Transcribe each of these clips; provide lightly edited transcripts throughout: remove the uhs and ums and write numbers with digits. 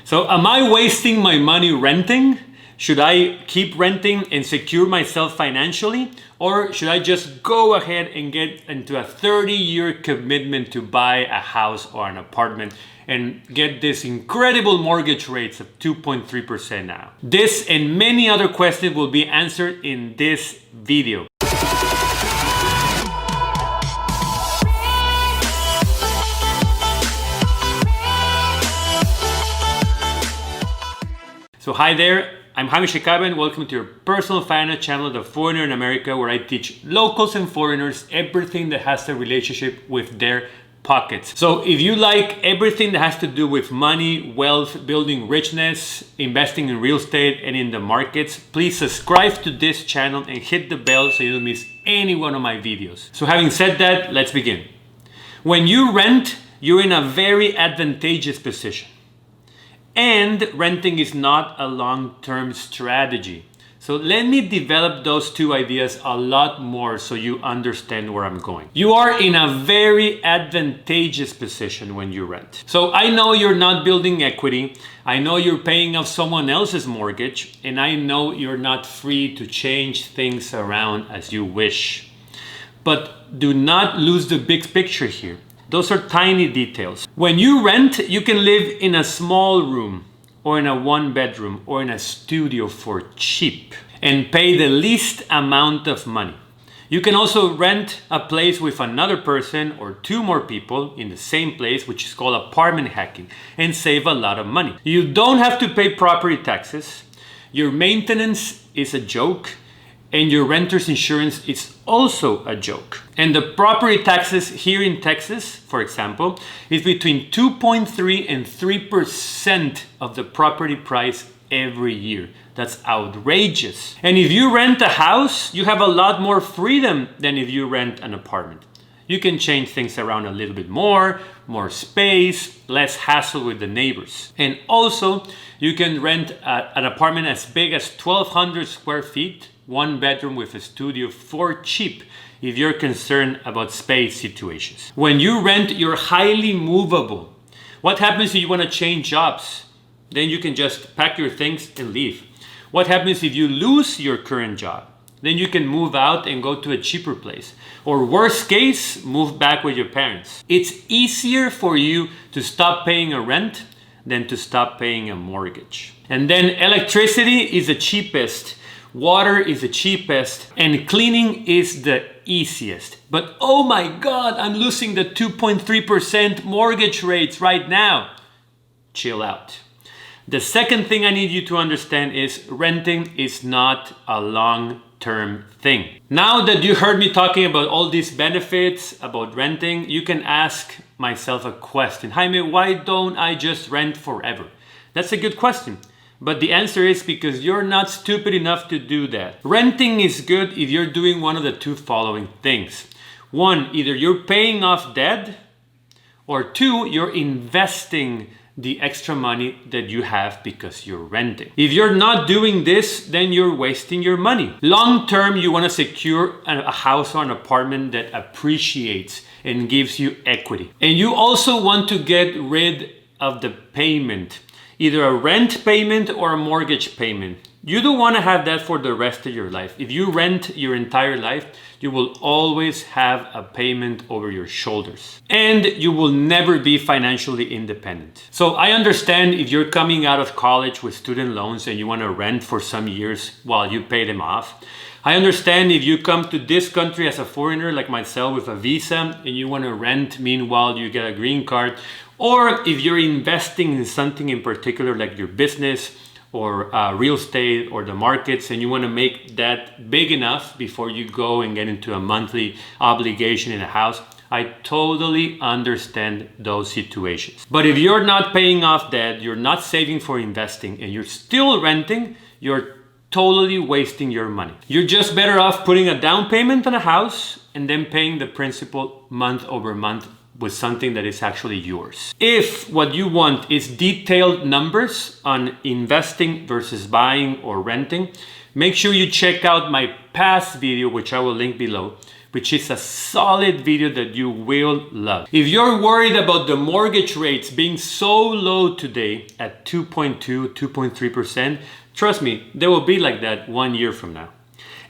So am I wasting my money renting? Should I keep renting and secure myself financially? Or should I just go ahead and get into a 30-year commitment to buy a house or an apartment and get this incredible mortgage rates of 2.3% now? This and many other questions will be answered in this video. So hi there, I'm Jaime Shekaba and welcome to your personal finance channel, The Foreigner in America, where I teach locals and foreigners everything that has a relationship with their pockets. So if you like everything that has to do with money, wealth, building richness, investing in real estate and in the markets, please subscribe to this channel and hit the bell so you don't miss any one of my videos. So having said that, let's begin. When you rent, you're in a very advantageous position. And renting is not a long-term strategy. So let me develop those two ideas a lot more so you understand where I'm going. You are in a very advantageous position when you rent. So I know you're not building equity. I know you're paying off someone else's mortgage. And I know you're not free to change things around as you wish. But do not lose the big picture here. Those are tiny details. When you rent, you can live in a small room or in a one-bedroom or in a studio for cheap and pay the least amount of money. You can also rent a place with another person or two more people in the same place, which is called apartment hacking, and save a lot of money. You don't have to pay property taxes. Your maintenance is a joke. And your renter's insurance is also a joke. And the property taxes here in Texas, for example, is between 2.3 and 3% of the property price every year. That's outrageous. And if you rent a house, you have a lot more freedom than if you rent an apartment. You can change things around a little bit more space, less hassle with the neighbors. And also, you can rent an apartment as big as 1,200 square feet, one bedroom with a studio for cheap if you're concerned about space situations. When you rent, you're highly movable. What happens if you want to change jobs? Then you can just pack your things and leave. What happens if you lose your current job? Then you can move out and go to a cheaper place. Or worst case, move back with your parents. It's easier for you to stop paying a rent than to stop paying a mortgage. And then electricity is the cheapest. Water is the cheapest and cleaning is the easiest. But oh my God, I'm losing the 2.3% mortgage rates right now. Chill out. The second thing I need you to understand is renting is not a long-term thing. Now that you heard me talking about all these benefits about renting, you can ask myself a question. Jaime, why don't I just rent forever? That's a good question. But the answer is because you're not stupid enough to do that. Renting is good if you're doing one of the two following things. One, either you're paying off debt, or two, you're investing the extra money that you have because you're renting. If you're not doing this, then you're wasting your money. Long term, you want to secure a house or an apartment that appreciates and gives you equity. And you also want to get rid of the payment. Either a rent payment or a mortgage payment. You don't want to have that for the rest of your life. If you rent your entire life, you will always have a payment over your shoulders. And you will never be financially independent. So I understand if you're coming out of college with student loans and you want to rent for some years while you pay them off. I understand if you come to this country as a foreigner like myself with a visa and you want to rent meanwhile you get a green card. Or if you're investing in something in particular like your business or real estate or the markets and you want to make that big enough before you go and get into a monthly obligation in a house, I totally understand those situations. But if you're not paying off debt, you're not saving for investing and you're still renting, you're totally wasting your money. You're just better off putting a down payment on a house and then paying the principal month over month with something that is actually yours. If what you want is detailed numbers on investing versus buying or renting, make sure you check out my past video, which I will link below, which is a solid video that you will love. If you're worried about the mortgage rates being so low today at 2.2, 2.3%, trust me, they will be like that 1 year from now.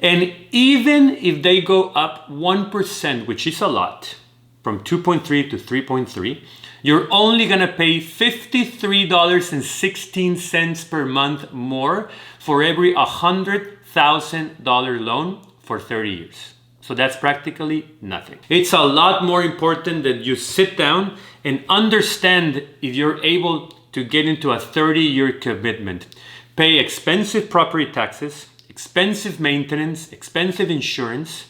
And even if they go up 1%, which is a lot, from 2.3 to 3.3, you're only gonna pay $53.16 per month more for every $100,000 loan for 30 years. So that's practically nothing. It's a lot more important that you sit down and understand if you're able to get into a 30-year commitment. Pay expensive property taxes, expensive maintenance, expensive insurance,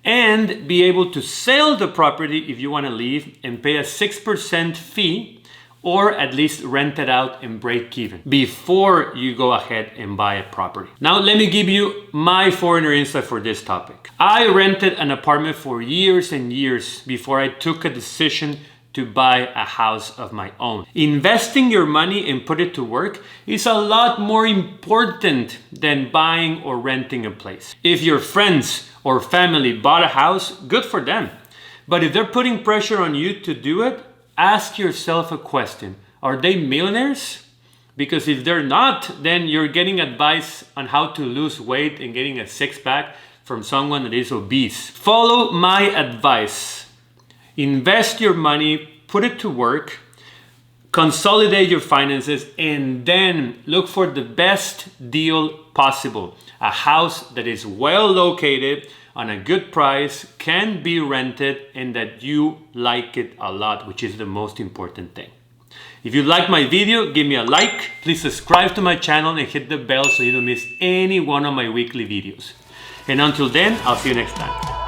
and be able to sell the property if you want to leave and pay a 6% fee, or at least rent it out and break even before you go ahead and buy a property. Now let me give you my foreigner insight for this topic. I rented an apartment for years and years before I took a decision to buy a house of my own. Investing your money and put it to work is a lot more important than buying or renting a place. If your friends or family bought a house, good for them. But if they're putting pressure on you to do it, ask yourself a question. Are they millionaires? Because if they're not, then you're getting advice on how to lose weight and getting a six-pack from someone that is obese. Follow my advice. Invest your money, put it to work, consolidate your finances, and then look for the best deal possible. A house that is well located, on a good price, can be rented, and that you like it a lot, which is the most important thing. If you like my video, give me a like. Please subscribe to my channel and hit the bell so you don't miss any one of my weekly videos. And until then, I'll see you next time.